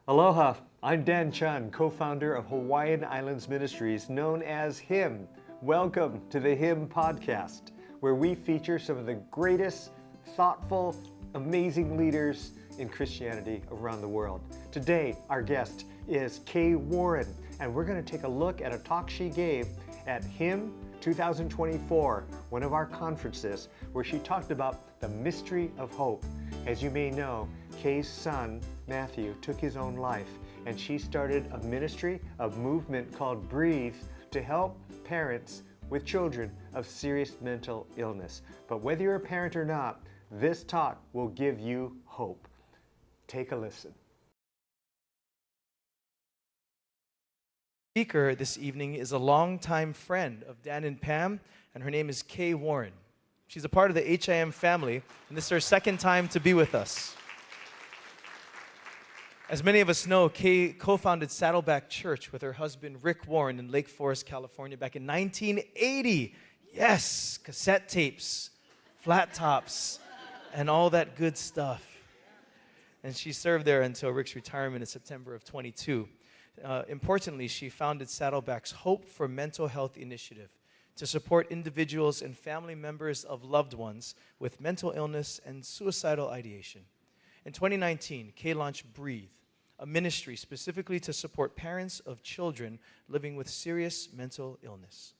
Aloha, I'm Dan Chun, co-founder of Hawaiian Islands Ministries, known as HIM. Welcome to the HIM podcast, where we feature some of the greatest, thoughtful, amazing leaders in Christianity around the world. Today, our guest is Kay Warren, and we're going to take a look at a talk she gave at HIM 2024, one of our conferences, where she talked about the mystery of hope. As you may know, Kay's son, Matthew, took his own life, and she started a ministry, a movement called Breathe, to help parents with children of serious mental illness. But whether you're a parent or not, this talk will give you hope. Take a listen. Speaker this evening is a longtime friend of Dan and Pam, and her name is Kay Warren. She's a part of the HIM family, and this is her second time to be with us. As many of us know, Kay co-founded Saddleback Church with her husband, Rick Warren, in Lake Forest, California, back in 1980. Yes, cassette tapes, flat tops, and all that good stuff. And she served there until Rick's retirement in September of 22. Importantly, she founded Saddleback's Hope for Mental Health initiative to support individuals and family members of loved ones with mental illness and suicidal ideation. In 2019, Kay launched Breathe, a ministry specifically to support parents of children living with serious mental illness.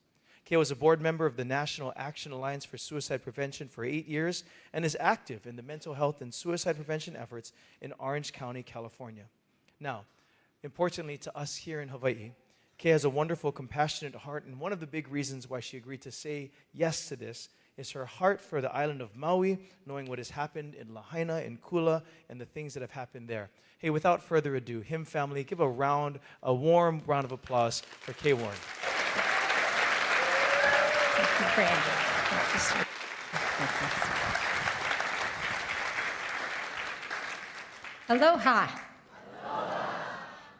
Kay was a board member of the National Action Alliance for Suicide Prevention for 8 years and is active in the mental health and suicide prevention efforts in Orange County, California. Now, importantly to us here in Hawaii, Kay has a wonderful, compassionate heart, and one of the big reasons why she agreed to say yes to this is her heart for the island of Maui, knowing what has happened in Lahaina and Kula and the things that have happened there. Hey, without further ado, HIM family, give a warm round of applause for Kay Warren. Thank you, Brandon. Aloha.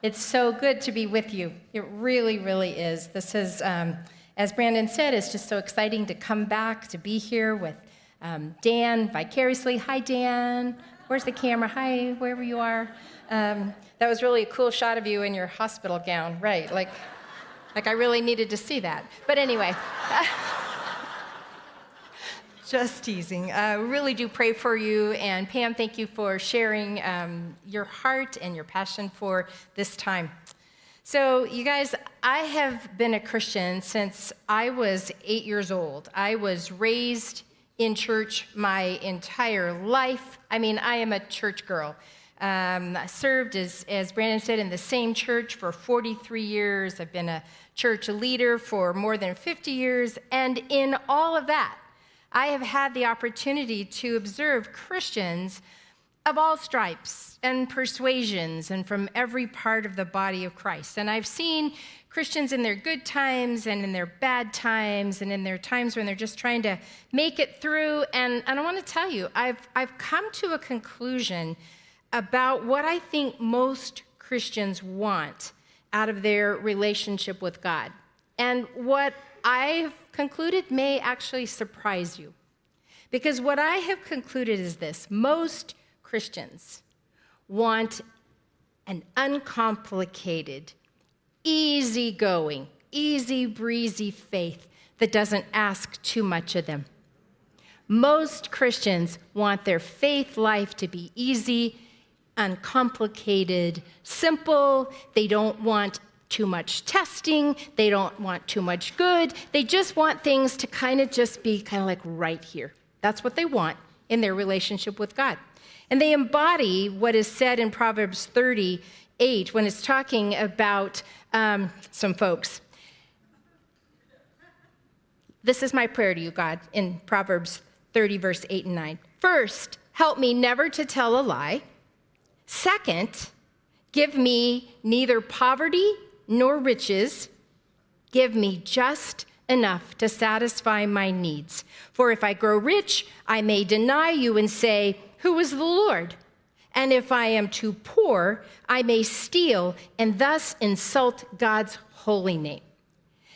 It's so good to be with you. It really, really is. This is, as Brandon said, it's just so exciting to come back, to be here with Dan vicariously. Hi, Dan. Where's the camera? Hi, wherever you are. That was really a cool shot of you in your hospital gown, right? Like I really needed to see that. But anyway. Just teasing. Really do pray for you. And Pam, thank you for sharing your heart and your passion for this time. So you guys, I have been a Christian since I was 8 years old. I was raised in church my entire life. I mean, I am a church girl. I served, as Brandon said, in the same church for 43 years. I've been a church leader for more than 50 years. And in all of that, I have had the opportunity to observe Christians of all stripes and persuasions and from every part of the body of Christ. And I've seen Christians in their good times and in their bad times and in their times when they're just trying to make it through. And I want to tell you, I've come to a conclusion about what I think most Christians want out of their relationship with God. And what I've concluded may actually surprise you. Because what I have concluded is this: most Christians want an uncomplicated, easygoing, easy breezy faith that doesn't ask too much of them. Most Christians want their faith life to be easy, uncomplicated, simple. They don't want too much testing. They don't want too much good. They just want things to kind of just be kind of like right here. That's what they want in their relationship with God. And they embody what is said in Proverbs 38 when it's talking about some folks. This is my prayer to you, God, in Proverbs 30, verse 8 and 9. First, help me never to tell a lie. Second, give me neither poverty nor riches. Give me just enough to satisfy my needs. For if I grow rich, I may deny you and say, who is the Lord? And if I am too poor, I may steal and thus insult God's holy name.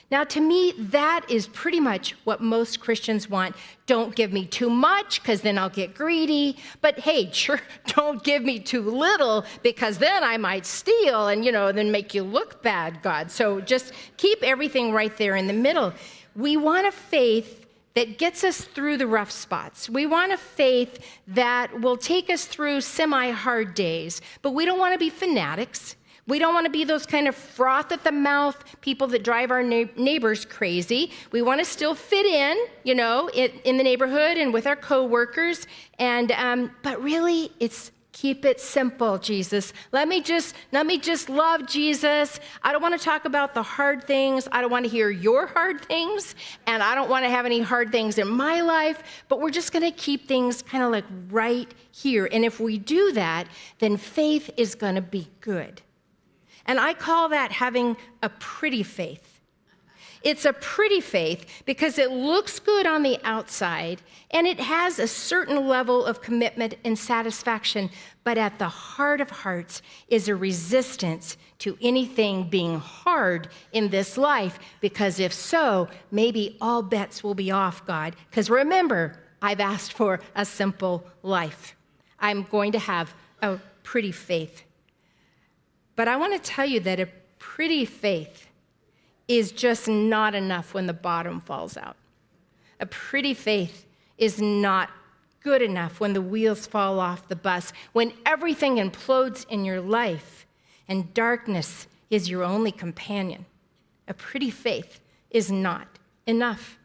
Now, to me, that is pretty much what most Christians want. Don't give me too much, because then I'll get greedy. But hey, sure, don't give me too little, because then I might steal and, then make you look bad, God. So just keep everything right there in the middle. We want a faith that gets us through the rough spots. We want a faith that will take us through semi-hard days, but we don't want to be fanatics. We don't want to be those kind of froth at the mouth people that drive our neighbors crazy. We want to still fit in, in the neighborhood and with our coworkers. But really, it's keep it simple, Jesus. Let me just love Jesus. I don't want to talk about the hard things. I don't want to hear your hard things, and I don't want to have any hard things in my life. But we're just going to keep things kind of like right here. And if we do that, then faith is going to be good. And I call that having a pretty faith. It's a pretty faith because it looks good on the outside and it has a certain level of commitment and satisfaction, but at the heart of hearts is a resistance to anything being hard in this life, because if so, maybe all bets will be off, God. Because remember, I've asked for a simple life. I'm going to have a pretty faith. But I want to tell you that a pretty faith is just not enough when the bottom falls out. A pretty faith is not good enough when the wheels fall off the bus, when everything implodes in your life and darkness is your only companion. A pretty faith is not enough.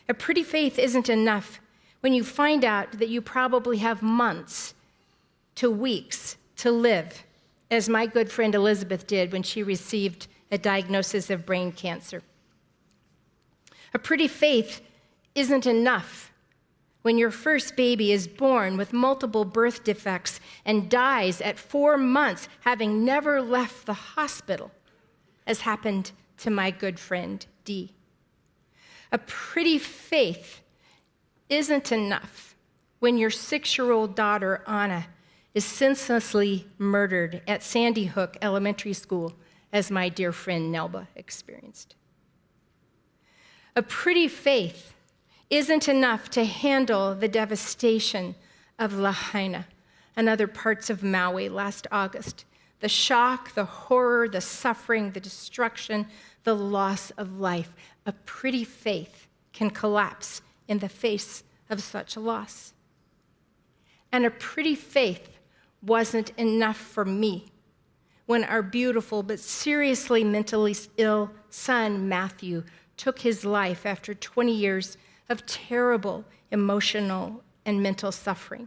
A pretty faith isn't enough when you find out that you probably have months to weeks to live, as my good friend Elizabeth did when she received a diagnosis of brain cancer. A pretty faith isn't enough when your first baby is born with multiple birth defects and dies at 4 months, having never left the hospital, as happened to my good friend Dee. A pretty faith isn't enough when your 6-year-old daughter, Anna, is senselessly murdered at Sandy Hook Elementary School, as my dear friend Nelba experienced. A pretty faith isn't enough to handle the devastation of Lahaina and other parts of Maui last August. The shock, the horror, the suffering, the destruction, the loss of life. A pretty faith can collapse in the face of such a loss. And a pretty faith wasn't enough for me when our beautiful but seriously mentally ill son, Matthew, took his life after 20 years of terrible emotional and mental suffering.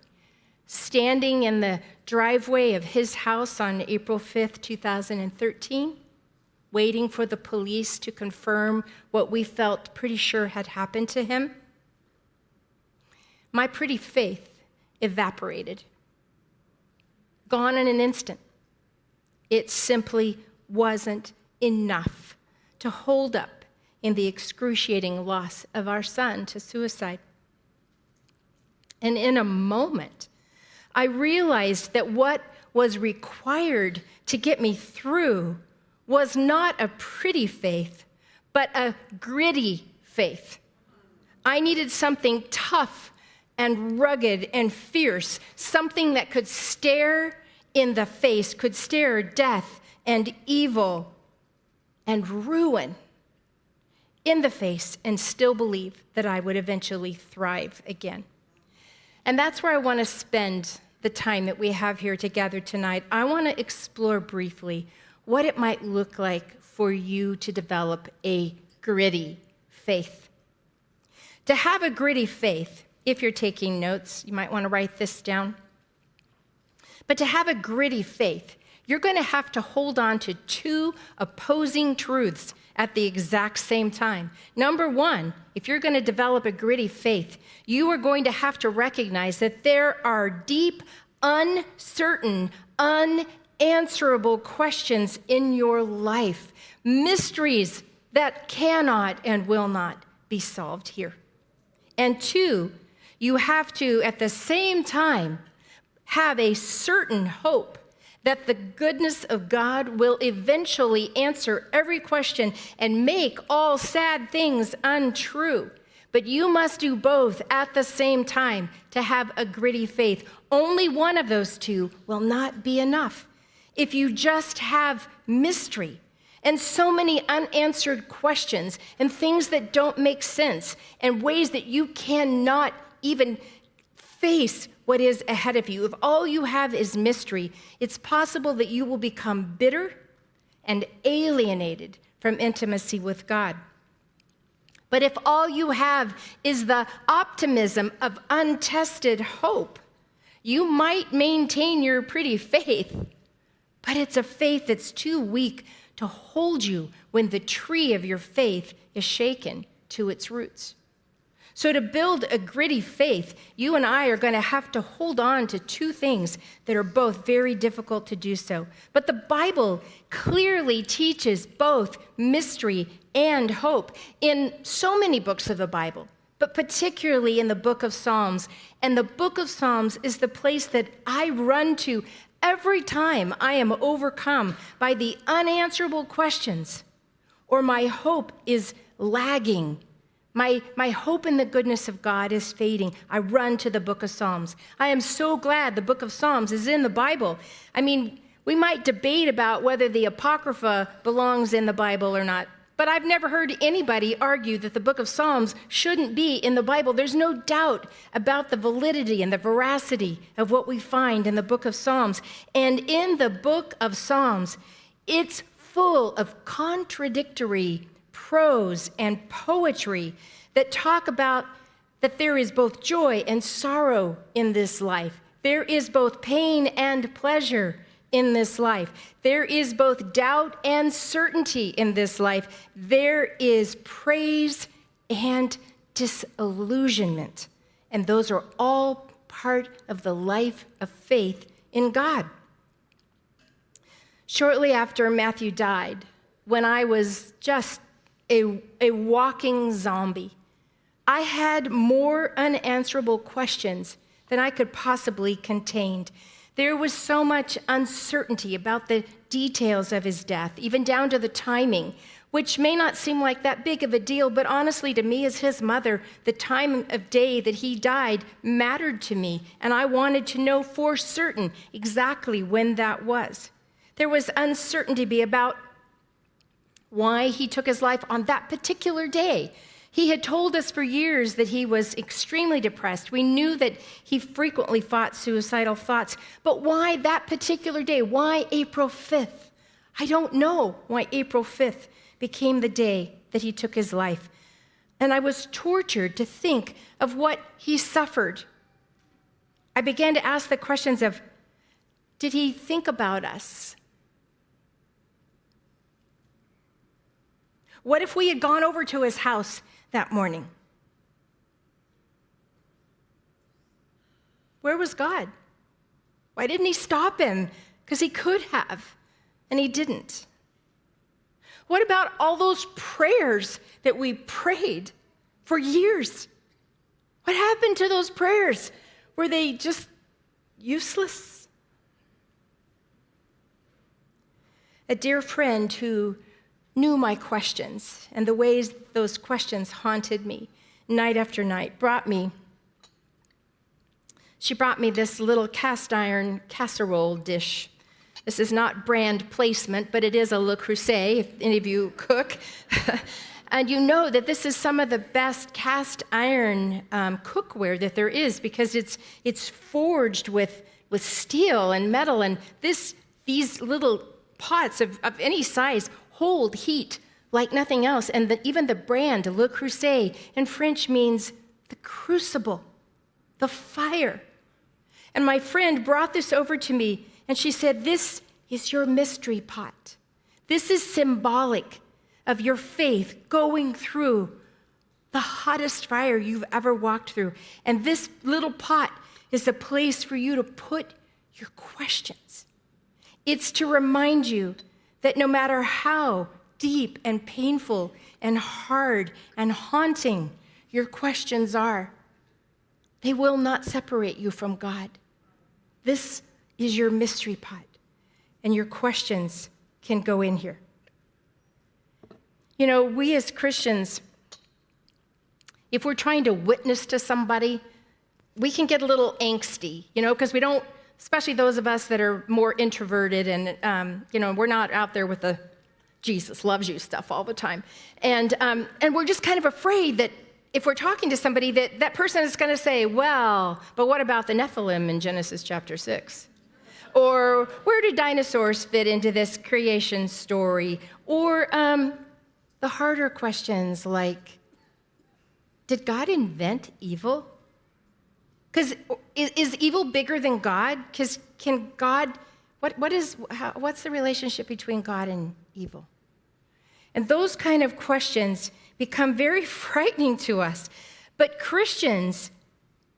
Standing in the driveway of his house on April 5th, 2013, waiting for the police to confirm what we felt pretty sure had happened to him, my pretty faith evaporated. Gone in an instant. It simply wasn't enough to hold up in the excruciating loss of our son to suicide. And in a moment, I realized that what was required to get me through was not a pretty faith, but a gritty faith. I needed something tough and rugged and fierce, something that could stare in the face, could stare death and evil and ruin in the face and still believe that I would eventually thrive again. And that's where I want to spend the time that we have here together tonight. I want to explore briefly what it might look like for you to develop a gritty faith. To have a gritty faith, if you're taking notes, you might want to write this down. But to have a gritty faith, you're going to have to hold on to 2 opposing truths at the exact same time. Number one, if you're going to develop a gritty faith, you are going to have to recognize that there are deep, uncertain, unanswerable questions in your life, mysteries that cannot and will not be solved here. And 2, you have to, at the same time, have a certain hope that the goodness of God will eventually answer every question and make all sad things untrue. But you must do both at the same time to have a gritty faith. Only one of those two will not be enough. If you just have mystery and so many unanswered questions and things that don't make sense and ways that you cannot even face what is ahead of you, if all you have is mystery, it's possible that you will become bitter and alienated from intimacy with God. But if all you have is the optimism of untested hope, you might maintain your pretty faith, but it's a faith that's too weak to hold you when the tree of your faith is shaken to its roots. So to build a gritty faith, you and I are going to have to hold on to two things that are both very difficult to do so. But the Bible clearly teaches both mystery and hope in so many books of the Bible, but particularly in the book of Psalms. And the book of Psalms is the place that I run to every time I am overcome by the unanswerable questions or my hope is lagging. My hope in the goodness of God is fading. I run to the book of Psalms. I am so glad the book of Psalms is in the Bible. I mean, we might debate about whether the Apocrypha belongs in the Bible or not, but I've never heard anybody argue that the book of Psalms shouldn't be in the Bible. There's no doubt about the validity and the veracity of what we find in the book of Psalms. And in the book of Psalms, it's full of contradictory prose and poetry that talk about that there is both joy and sorrow in this life. There is both pain and pleasure in this life. There is both doubt and certainty in this life. There is praise and disillusionment. And those are all part of the life of faith in God. Shortly after Matthew died, when I was just a walking zombie, I had more unanswerable questions than I could possibly contain. There was so much uncertainty about the details of his death, even down to the timing, which may not seem like that big of a deal, but honestly, to me as his mother, the time of day that he died mattered to me, and I wanted to know for certain exactly when that was. There was uncertainty about why he took his life on that particular day. He had told us for years that he was extremely depressed. We knew that he frequently fought suicidal thoughts. But why that particular day? Why April 5th? I don't know why April 5th became the day that he took his life. And I was tortured to think of what he suffered. I began to ask the questions of, did he think about us? What if we had gone over to his house that morning? Where was God? Why didn't he stop him? Because he could have, and he didn't. What about all those prayers that we prayed for years? What happened to those prayers? Were they just useless? A dear friend who knew my questions and the ways those questions haunted me night after night she brought me this little cast iron casserole dish. This is not brand placement, but it is a Le Creuset, if any of you cook. And you know that this is some of the best cast iron cookware that there is, because it's forged with steel and metal, and these little pots of any size hold heat like nothing else. And even the brand, Le Creuset, in French means the crucible, the fire. And my friend brought this over to me, and she said, "This is your mystery pot. This is symbolic of your faith going through the hottest fire you've ever walked through. And this little pot is a place for you to put your questions. It's to remind you that no matter how deep and painful and hard and haunting your questions are, they will not separate you from God. This is your mystery pot. and your questions can go in here. You know, we as Christians, if we're trying to witness to somebody, we can get a little angsty, because we don't, especially those of us that are more introverted and, we're not out there with the Jesus loves you stuff all the time. And we're just kind of afraid that if we're talking to somebody, that person is going to say, well, but what about the Nephilim in Genesis chapter 6? Or where do dinosaurs fit into this creation story? Or the harder questions like, did God invent evil? Because is evil bigger than God? Because can God, what's the relationship between God and evil? And those kind of questions become very frightening to us. But Christians,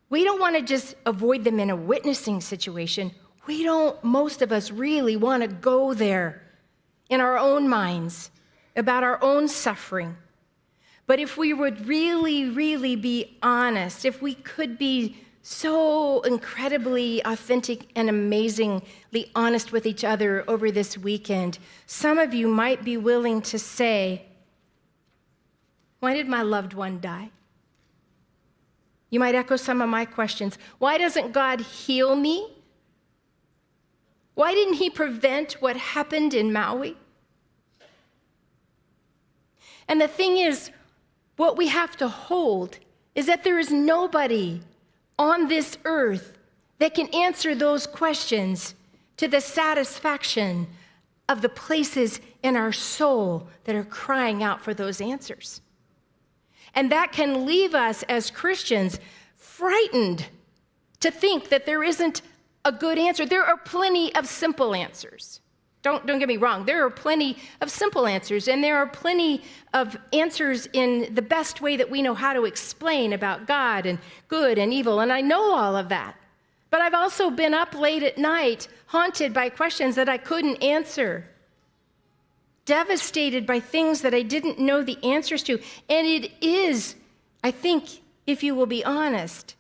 we don't want to just avoid them in a witnessing situation. Most of us really want to go there in our own minds about our own suffering. But if we would really, really be honest, if we could be so incredibly authentic and amazingly honest with each other over this weekend, some of you might be willing to say, why did my loved one die? You might echo some of my questions. Why doesn't God heal me? Why didn't he prevent what happened in Maui? And the thing is, what we have to hold is that there is nobody on this earth that can answer those questions to the satisfaction of the places in our soul that are crying out for those answers. And that can leave us as Christians frightened to think that there isn't a good answer. There are plenty of simple answers. Don't get me wrong. There are plenty of simple answers, and there are plenty of answers in the best way that we know how to explain about God and good and evil, and I know all of that. But I've also been up late at night, haunted by questions that I couldn't answer, devastated by things that I didn't know the answers to. And it is, I think, if you will be honest,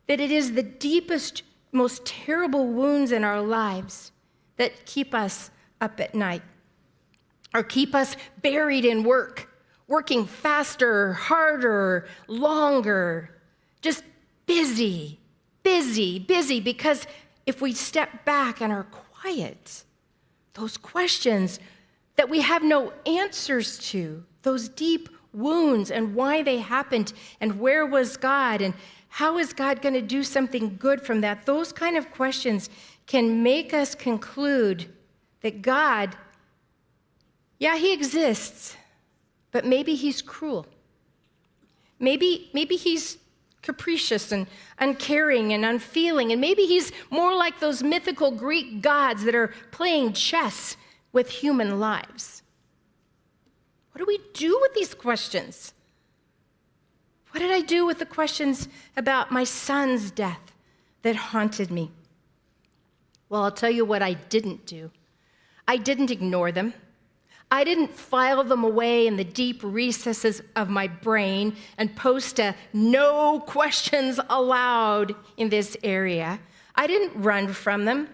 that it is the deepest, most terrible wounds in our lives that keep us up at night, or keep us buried in work, working faster, harder, longer, just busy, because if we step back and are quiet, those questions that we have no answers to, those deep wounds and why they happened and where was God and how is God going to do something good from that, those kind of questions can make us conclude that God, yeah, he exists, but maybe he's cruel. Maybe he's capricious and uncaring and unfeeling, and maybe he's more like those mythical Greek gods that are playing chess with human lives. What do we do with these questions? What did I do with the questions about my son's death that haunted me? Well, I'll tell you what I didn't do. I didn't ignore them. I didn't file them away in the deep recesses of my brain and post a no questions allowed in this area. I didn't run from them.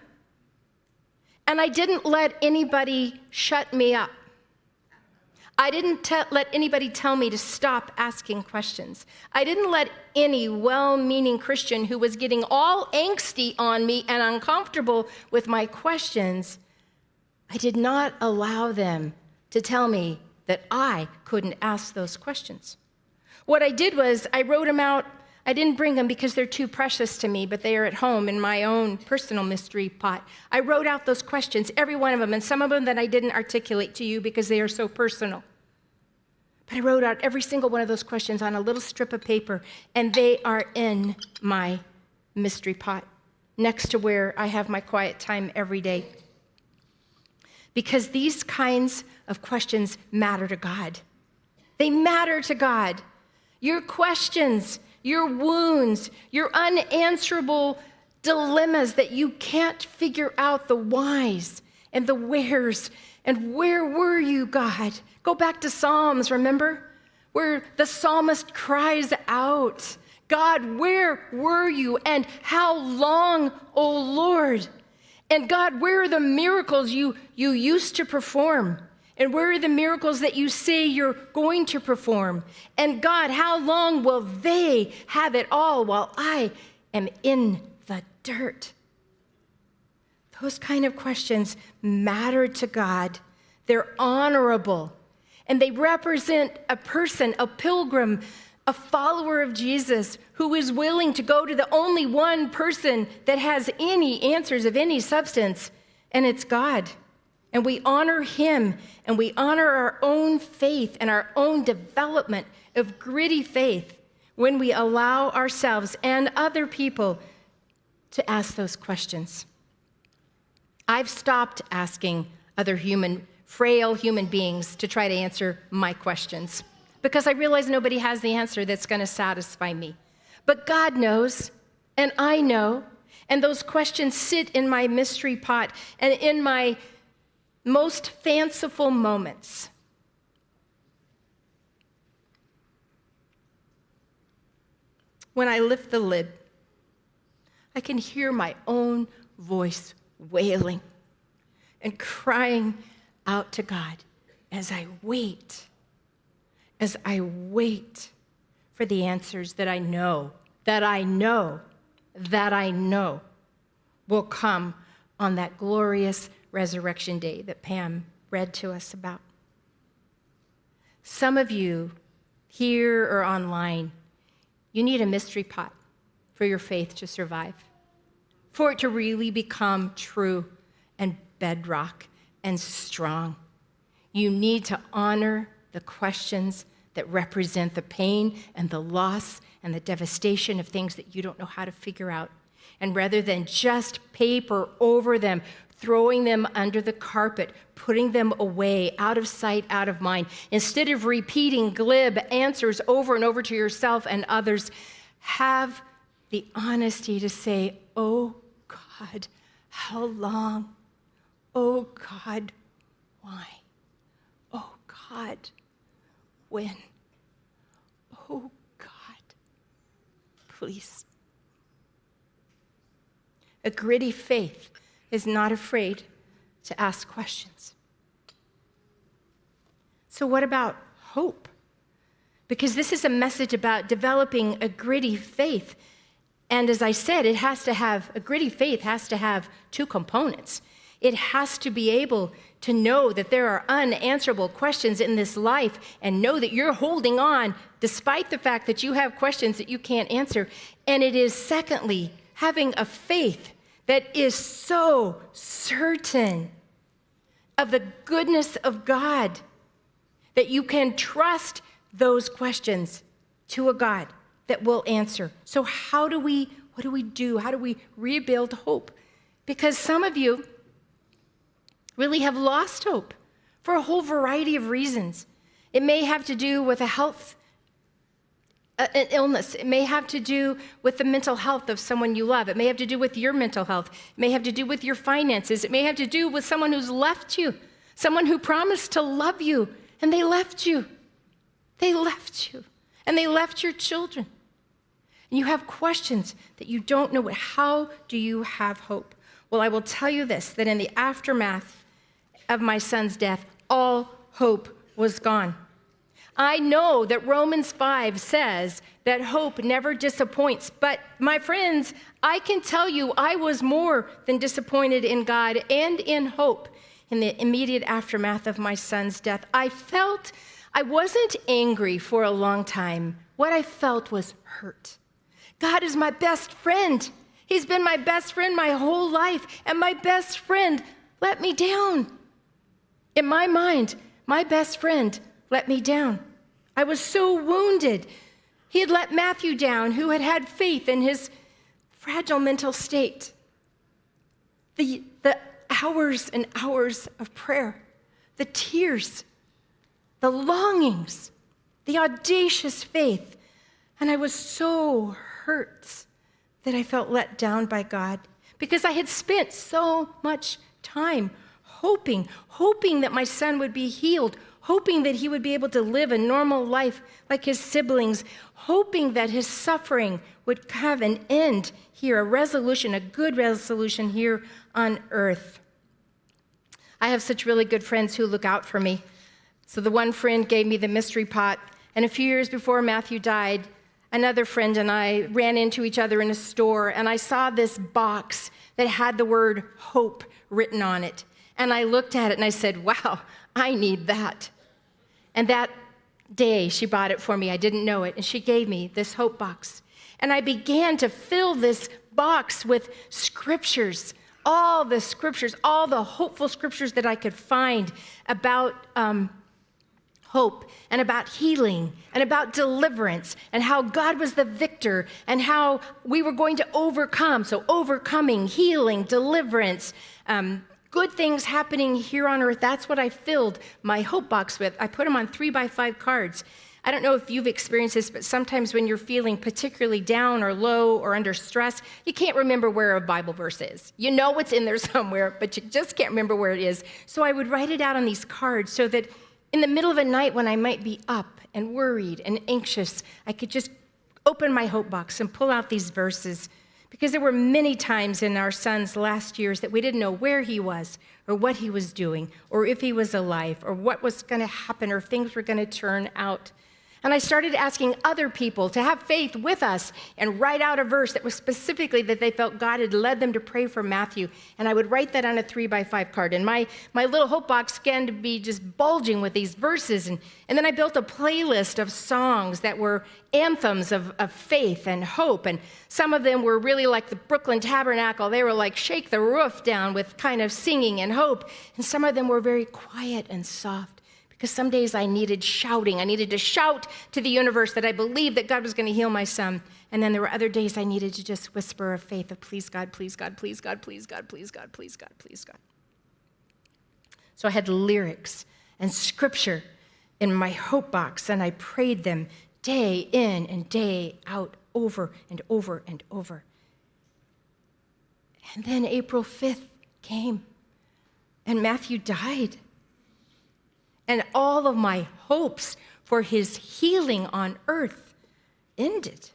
And I didn't let anybody shut me up. I didn't let anybody tell me to stop asking questions. I didn't let any well-meaning Christian who was getting all angsty on me and uncomfortable with my questions, I did not allow them to tell me that I couldn't ask those questions. What I did was I wrote them out. I didn't bring them because they're too precious to me, but they are at home in my own personal mystery pot. I wrote out those questions, every one of them, and some of them that I didn't articulate to you because they are so personal. But I wrote out every single one of those questions on a little strip of paper, and they are in my mystery pot, next to where I have my quiet time every day. Because these kinds of questions matter to God. They matter to God. Your questions, your wounds, your unanswerable dilemmas that you can't figure out the whys and the wheres and where were you, God? Go back to Psalms, remember? Where the psalmist cries out, God, where were you and how long, O Lord? And God, where are the miracles you used to perform? And where are the miracles that you say you're going to perform? And God, how long will they have it all while I am in the dirt? Those kind of questions matter to God. They're honorable. And they represent a person, a pilgrim, a follower of Jesus who is willing to go to the only one person that has any answers of any substance, and it's God. And we honor him, and we honor our own faith and our own development of gritty faith when we allow ourselves and other people to ask those questions. I've stopped asking other frail human beings to try to answer my questions because I realize nobody has the answer that's going to satisfy me. But God knows, and I know, and those questions sit in my mystery pot and in my most fanciful moments. When I lift the lid, I can hear my own voice wailing and crying out to God as I wait for the answers that I know will come on that glorious resurrection day that Pam read to us about. Some of you here or online, you need a mystery pot for your faith to survive, for it to really become true and bedrock and strong. You need to honor the questions that represent the pain and the loss and the devastation of things that you don't know how to figure out. And rather than just paper over them, throwing them under the carpet, putting them away, out of sight, out of mind, instead of repeating glib answers over and over to yourself and others, have the honesty to say, oh God, how long? Oh God, why? Oh God, when? Oh God, please. A gritty faith is not afraid to ask questions. So what about hope? Because this is a message about developing a gritty faith. And as I said, a gritty faith has to have two components. It has to be able to know that there are unanswerable questions in this life and know that you're holding on despite the fact that you have questions that you can't answer. And it is, secondly, having a faith that is so certain of the goodness of God that you can trust those questions to a God that will answer. So what do we do? How do we rebuild hope? Because some of you really have lost hope for a whole variety of reasons. It may have to do with an illness. It may have to do with the mental health of someone you love. It may have to do with your mental health. It may have to do with your finances. It may have to do with someone who's left you, someone who promised to love you, and they left you. They left you, and they left your children. And you have questions that you don't know. How do you have hope? Well, I will tell you this, that in the aftermath of my son's death, all hope was gone. I know that Romans 5 says that hope never disappoints, but my friends, I can tell you I was more than disappointed in God and in hope in the immediate aftermath of my son's death. I wasn't angry for a long time. What I felt was hurt. God is my best friend. He's been my best friend my whole life, and my best friend let me down. In my mind, my best friend let me down. I was so wounded. He had let Matthew down, who had faith in his fragile mental state. The hours and hours of prayer, the tears, the longings, the audacious faith. And I was so hurt that I felt let down by God because I had spent so much time hoping that my son would be healed, hoping that he would be able to live a normal life like his siblings, hoping that his suffering would have an end here, a resolution, a good resolution here on earth. I have such really good friends who look out for me. So the one friend gave me the mystery pot, and a few years before Matthew died, another friend and I ran into each other in a store, and I saw this box that had the word hope written on it. And I looked at it and I said, wow, I need that. And that day she bought it for me. I didn't know it. And she gave me this hope box. And I began to fill this box with scriptures, all the hopeful scriptures that I could find about hope and about healing and about deliverance and how God was the victor and how we were going to overcome. So overcoming, healing, deliverance, good things happening here on earth. That's what I filled my hope box with. I put them on 3x5 cards. I don't know if you've experienced this, but sometimes when you're feeling particularly down or low or under stress, you can't remember where a Bible verse is. You know it's in there somewhere, but you just can't remember where it is. So I would write it out on these cards so that in the middle of a night when I might be up and worried and anxious, I could just open my hope box and pull out these verses. Because there were many times in our son's last years that we didn't know where he was or what he was doing or if he was alive or what was going to happen or if things were going to turn out. And I started asking other people to have faith with us and write out a verse that was specifically that they felt God had led them to pray for Matthew. And I would write that on a 3x5 card. And my little hope box began to be just bulging with these verses. And then I built a playlist of songs that were anthems of faith and hope. And some of them were really like the Brooklyn Tabernacle. They were like shake the roof down with kind of singing and hope. And some of them were very quiet and soft. Because some days I needed shouting. I needed to shout to the universe that I believed that God was going to heal my son. And then there were other days I needed to just whisper of faith of please God, please God, please God, please God, please God, please God, please God. So I had lyrics and scripture in my hope box, and I prayed them day in and day out, over and over and over. And then April 5th came, and Matthew died. And all of my hopes for his healing on earth ended.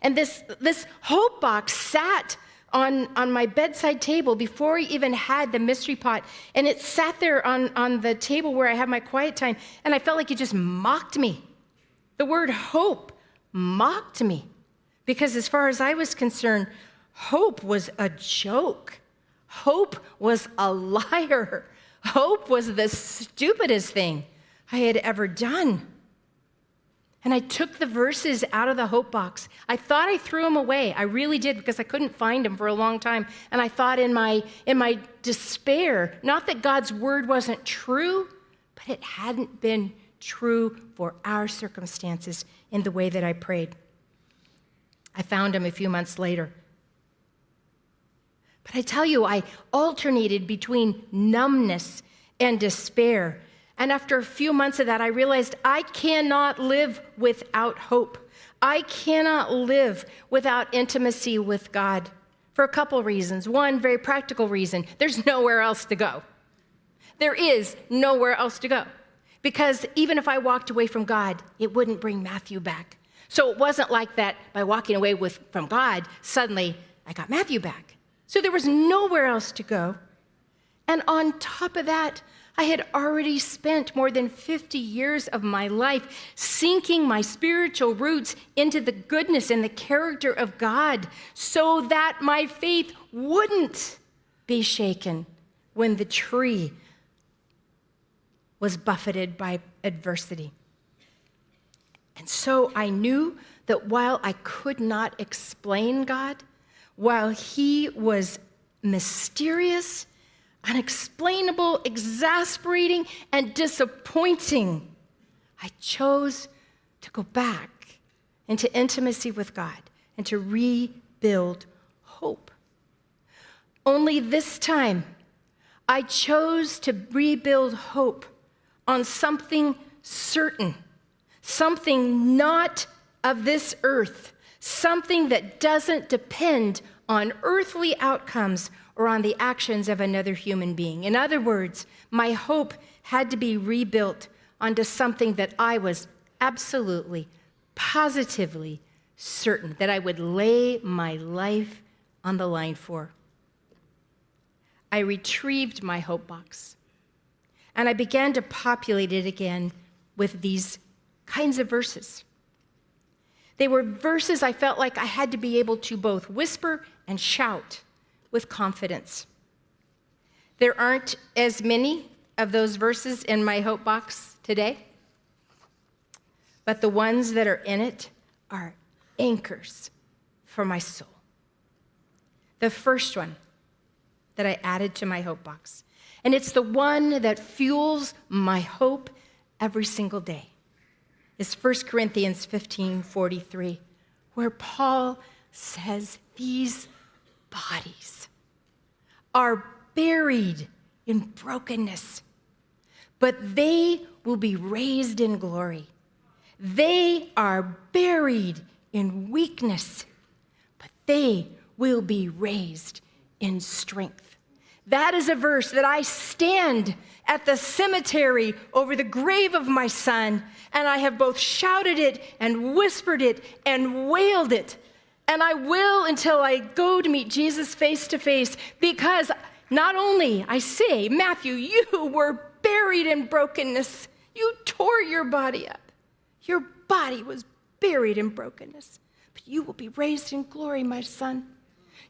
And this hope box sat on my bedside table before I even had the mystery pot. And it sat there on the table where I had my quiet time. And I felt like it just mocked me. The word hope mocked me. Because as far as I was concerned, hope was a joke. Hope was a liar. Hope was the stupidest thing I had ever done. And I took the verses out of the hope box. I thought I threw them away. I really did, because I couldn't find them for a long time. And I thought in my despair, not that God's word wasn't true, but it hadn't been true for our circumstances in the way that I prayed. I found them a few months later. But I tell you, I alternated between numbness and despair. And after a few months of that, I realized I cannot live without hope. I cannot live without intimacy with God for a couple reasons. One very practical reason, there's nowhere else to go. There is nowhere else to go. Because even if I walked away from God, it wouldn't bring Matthew back. So it wasn't like that by walking away from God, suddenly I got Matthew back. So there was nowhere else to go. And on top of that, I had already spent more than 50 years of my life sinking my spiritual roots into the goodness and the character of God so that my faith wouldn't be shaken when the tree was buffeted by adversity. And so I knew that while I could not explain God, while he was mysterious, unexplainable, exasperating, and disappointing, I chose to go back into intimacy with God and to rebuild hope. Only this time, I chose to rebuild hope on something certain, something not of this earth, something that doesn't depend on earthly outcomes or on the actions of another human being. In other words, my hope had to be rebuilt onto something that I was absolutely, positively certain that I would lay my life on the line for. I retrieved my hope box, and I began to populate it again with these kinds of verses. They were verses I felt like I had to be able to both whisper and shout with confidence. There aren't as many of those verses in my hope box today, but the ones that are in it are anchors for my soul. The first one that I added to my hope box, and it's the one that fuels my hope every single day, is 1 Corinthians 15:43, where Paul says these bodies are buried in brokenness, but they will be raised in glory. They are buried in weakness, but they will be raised in strength. That is a verse that I stand at the cemetery over the grave of my son, and I have both shouted it and whispered it and wailed it. And I will until I go to meet Jesus face to face, because not only I say, Matthew, you were buried in brokenness. You tore your body up. Your body was buried in brokenness, but you will be raised in glory, my son.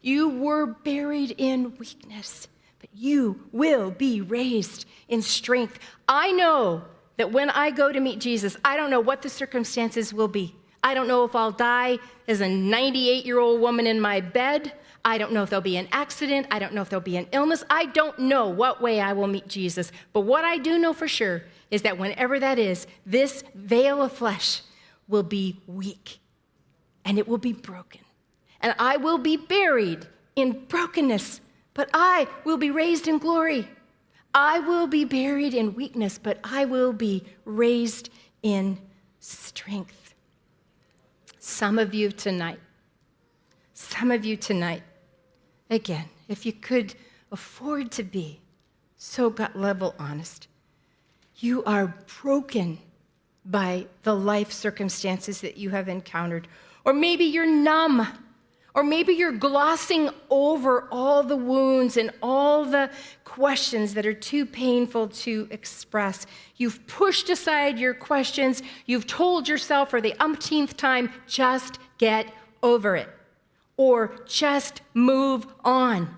You were buried in weakness, but you will be raised in strength. I know that when I go to meet Jesus, I don't know what the circumstances will be. I don't know if I'll die as a 98-year-old woman in my bed. I don't know if there'll be an accident. I don't know if there'll be an illness. I don't know what way I will meet Jesus. But what I do know for sure is that whenever that is, this veil of flesh will be weak, and it will be broken. And I will be buried in brokenness, but I will be raised in glory. I will be buried in weakness, but I will be raised in strength. Some of you tonight, again, if you could afford to be so gut level honest, you are broken by the life circumstances that you have encountered. Or maybe you're numb. Or maybe you're glossing over all the wounds and all the questions that are too painful to express. You've pushed aside your questions. You've told yourself for the umpteenth time, just get over it. Or just move on.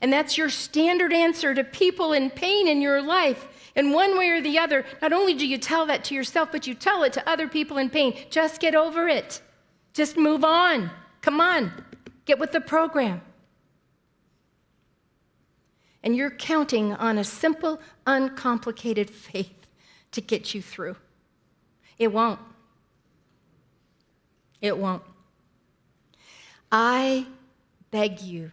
And that's your standard answer to people in pain in your life. In one way or the other, not only do you tell that to yourself, but you tell it to other people in pain. Just get over it. Just move on. Come on. Get with the program. And you're counting on a simple, uncomplicated faith to get you through. It won't. It won't. I beg you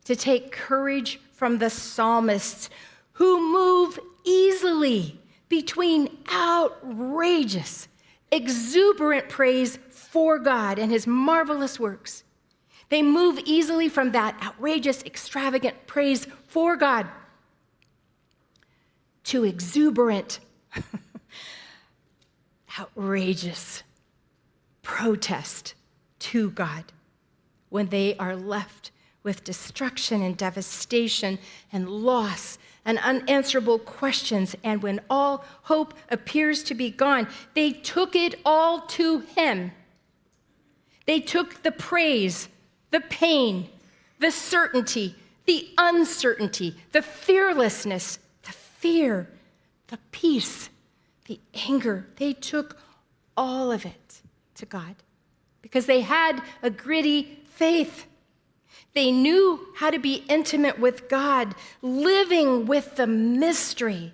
to take courage from the psalmists who move easily between outrageous, exuberant praise for God and his marvelous works. They move easily from that outrageous, extravagant praise for God to exuberant, outrageous protest to God when they are left with destruction and devastation and loss and unanswerable questions, and when all hope appears to be gone. They took it all to him. They took the praise, the pain, the certainty, the uncertainty, the fearlessness, the fear, the peace, the anger. They took all of it to God because they had a gritty faith. They knew how to be intimate with God, living with the mystery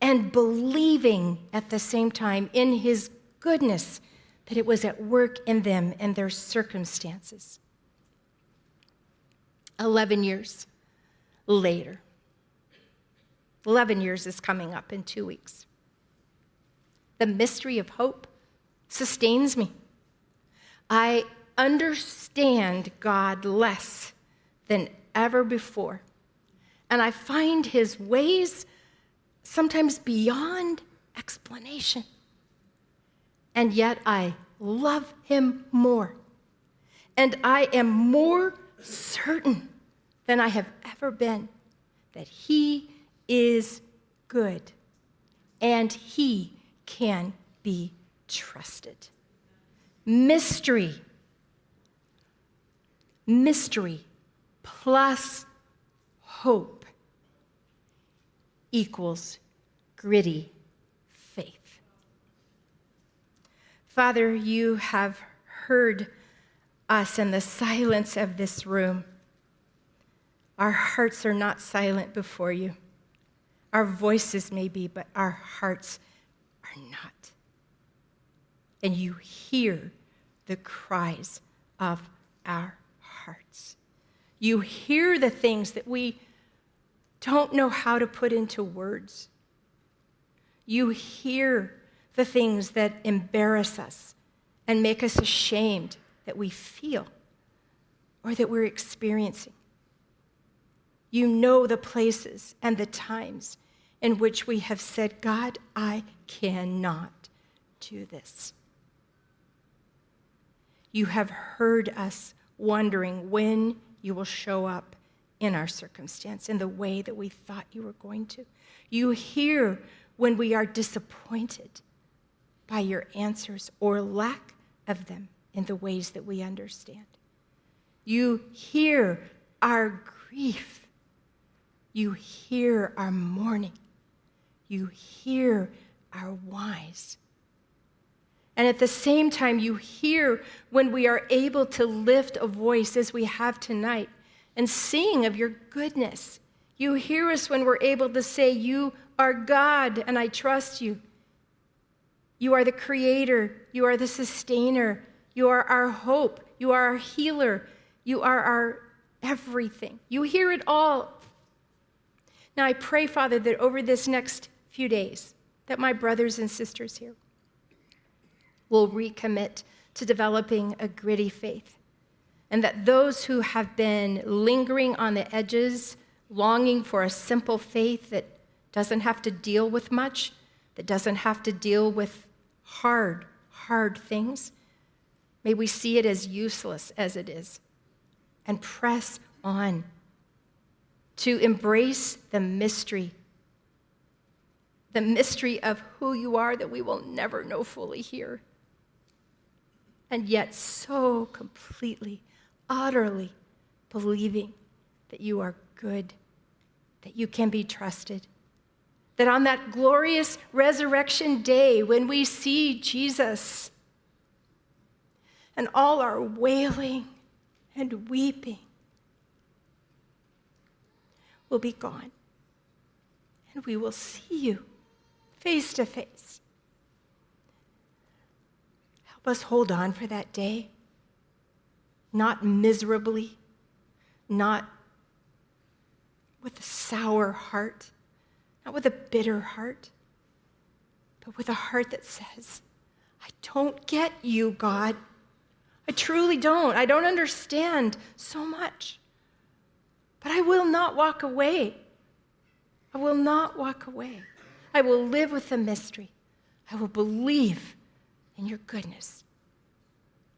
and believing at the same time in his goodness that it was at work in them and their circumstances. 11 years later. 11 years is coming up in 2 weeks. The mystery of hope sustains me. I understand God less than ever before. and I find his ways sometimes beyond explanation. And yet I love him more. And I am more certain than I have ever been that he is good and he can be trusted. Mystery plus hope equals gritty faith. Father, you have heard us in the silence of this room. Our hearts are not silent before you. Our voices may be, but our hearts are not. And you hear the cries of our hearts. You hear the things that we don't know how to put into words. You hear the things that embarrass us and make us ashamed that we feel or that we're experiencing. You know the places and the times in which we have said, God, I cannot do this. You have heard us wondering when you will show up in our circumstance in the way that we thought you were going to. You hear when we are disappointed by your answers or lack of them in the ways that we understand. You hear our grief. You hear our mourning. You hear our whys. And at the same time, you hear when we are able to lift a voice as we have tonight and sing of your goodness. You hear us when we're able to say, you are God and I trust you. You are the creator. You are the sustainer. You are our hope. You are our healer. You are our everything. You hear it all. Now I pray, Father, that over this next few days, that my brothers and sisters here will recommit to developing a gritty faith, and that those who have been lingering on the edges, longing for a simple faith that doesn't have to deal with much, that doesn't have to deal with hard things, may we see it as useless as it is and press on to embrace the mystery of who you are that we will never know fully here. And yet so completely, utterly believing that you are good, that you can be trusted, that on that glorious resurrection day when we see Jesus and all our wailing and weeping will be gone, and we will see you face to face. Help us hold on for that day, not miserably, not with a sour heart, not with a bitter heart, but with a heart that says, I don't get you, God. I truly don't. I don't understand so much. But I will not walk away. I will not walk away. I will live with the mystery. I will believe in your goodness.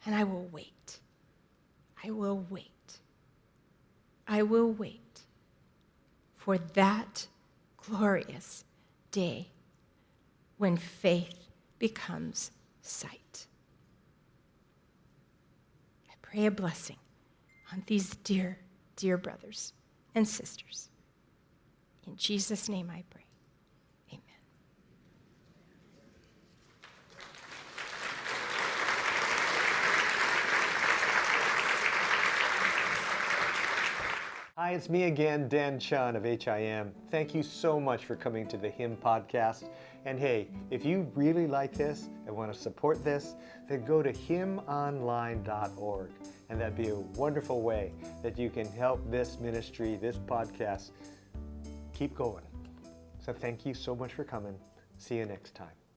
And I will wait. I will wait. I will wait for that glorious day when faith becomes sight. I pray a blessing on these dear, dear brothers and sisters. In Jesus' name I pray. Amen. Hi, it's me again, Dan Chun of HIM. Thank you so much for coming to the Hymn Podcast. And hey, if you really like this and want to support this, then go to hymnonline.org. And that'd be a wonderful way that you can help this ministry, this podcast, keep going. So thank you so much for coming. See you next time.